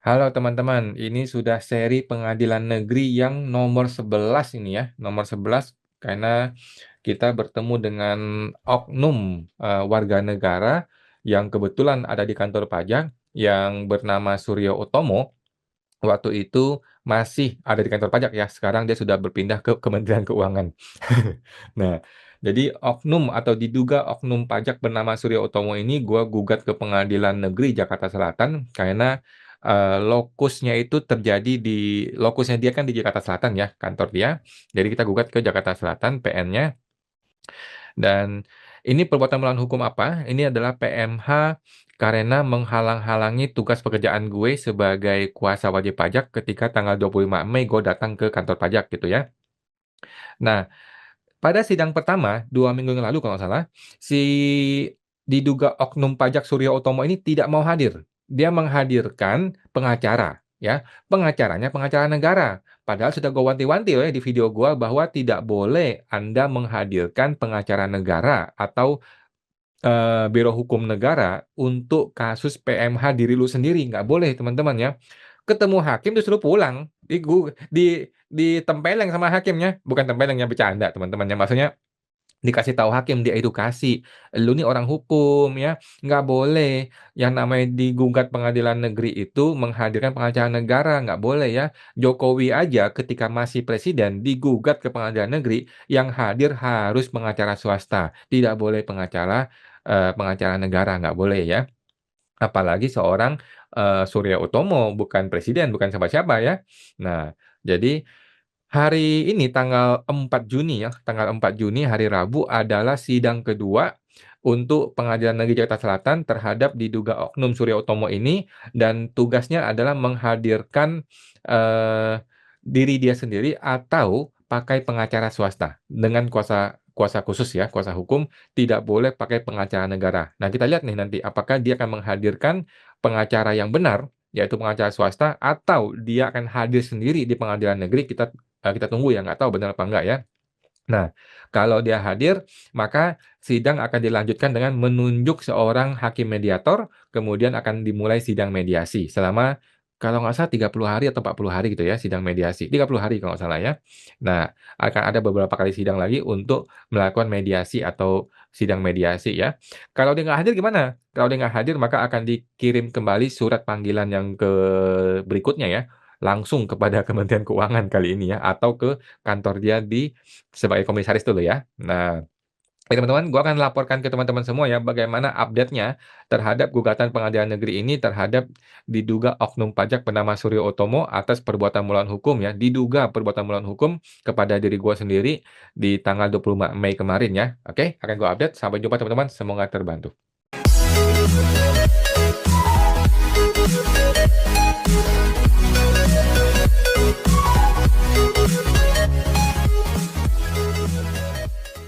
Halo teman-teman, ini sudah seri pengadilan negeri yang nomor 11 ini ya, nomor 11 karena kita bertemu dengan oknum warga negara yang kebetulan ada di kantor pajak yang bernama Suryo Utomo. Waktu itu masih ada di kantor pajak ya, sekarang dia sudah berpindah ke Kementerian Keuangan. Nah, jadi oknum atau diduga oknum pajak bernama Suryo Utomo ini gua gugat ke Pengadilan Negeri Jakarta Selatan karena lokusnya dia kan di Jakarta Selatan ya, kantor dia. Jadi kita gugat ke Jakarta Selatan PN-nya dan ini perbuatan melawan hukum apa? Ini adalah PMH karena menghalang-halangi tugas pekerjaan gue sebagai kuasa wajib pajak ketika tanggal 25 Mei gue datang ke kantor pajak gitu ya. Nah, pada sidang pertama, 2 minggu yang lalu kalau nggak salah, si diduga oknum pajak Suryo Utomo ini tidak mau hadir. Dia menghadirkan pengacara, ya. Pengacaranya pengacara negara. Padahal sudah gue wanti-wanti ya di video gue bahwa tidak boleh Anda menghadirkan pengacara negara atau Biro Hukum Negara untuk kasus PMH diri lu sendiri. Nggak boleh teman-teman ya. Ketemu hakim terus lu pulang. Ditempeleng sama hakimnya. Bukan tempeleng yang bercanda teman-teman ya. Maksudnya dikasih tahu hakim, diedukasi. Lu nih orang hukum ya, nggak boleh yang namanya digugat pengadilan negeri itu menghadirkan pengacara negara, nggak boleh ya. Jokowi aja ketika masih presiden digugat ke pengadilan negeri, yang hadir harus pengacara swasta, tidak boleh pengacara negara, nggak boleh ya. Apalagi seorang Surya Utomo, bukan presiden, bukan siapa-siapa ya. Nah, jadi hari ini tanggal 4 Juni ya, tanggal 4 Juni hari Rabu adalah sidang kedua untuk Pengadilan Negeri Jakarta Selatan terhadap diduga oknum Surya Utomo ini dan tugasnya adalah menghadirkan eh, diri dia sendiri atau pakai pengacara swasta dengan kuasa kuasa khusus ya, kuasa hukum tidak boleh pakai pengacara negara. Nah, kita lihat nih nanti apakah dia akan menghadirkan pengacara yang benar yaitu pengacara swasta atau dia akan hadir sendiri di pengadilan negeri kita tunggu ya, nggak tahu benar apa enggak ya. Nah, kalau dia hadir, maka sidang akan dilanjutkan dengan menunjuk seorang hakim mediator, kemudian akan dimulai sidang mediasi selama kalau nggak salah 30 hari atau 40 hari gitu ya, sidang mediasi. 30 hari kalau nggak salah ya. Nah, akan ada beberapa kali sidang lagi untuk melakukan mediasi atau sidang mediasi ya. Kalau dia nggak hadir gimana? Kalau dia nggak hadir, maka akan dikirim kembali surat panggilan yang ke berikutnya ya, langsung kepada Kementerian Keuangan kali ini ya, atau ke kantor dia sebagai komisaris dulu ya. Nah, teman-teman, gua akan laporkan ke teman-teman semua ya bagaimana update-nya terhadap gugatan pengadilan negeri ini terhadap diduga oknum pajak bernama Suryo Utomo atas perbuatan melawan hukum ya, diduga perbuatan melawan hukum kepada diri gua sendiri di tanggal 25 Mei kemarin ya. Oke, akan gua update. Sampai jumpa teman-teman, semoga terbantu.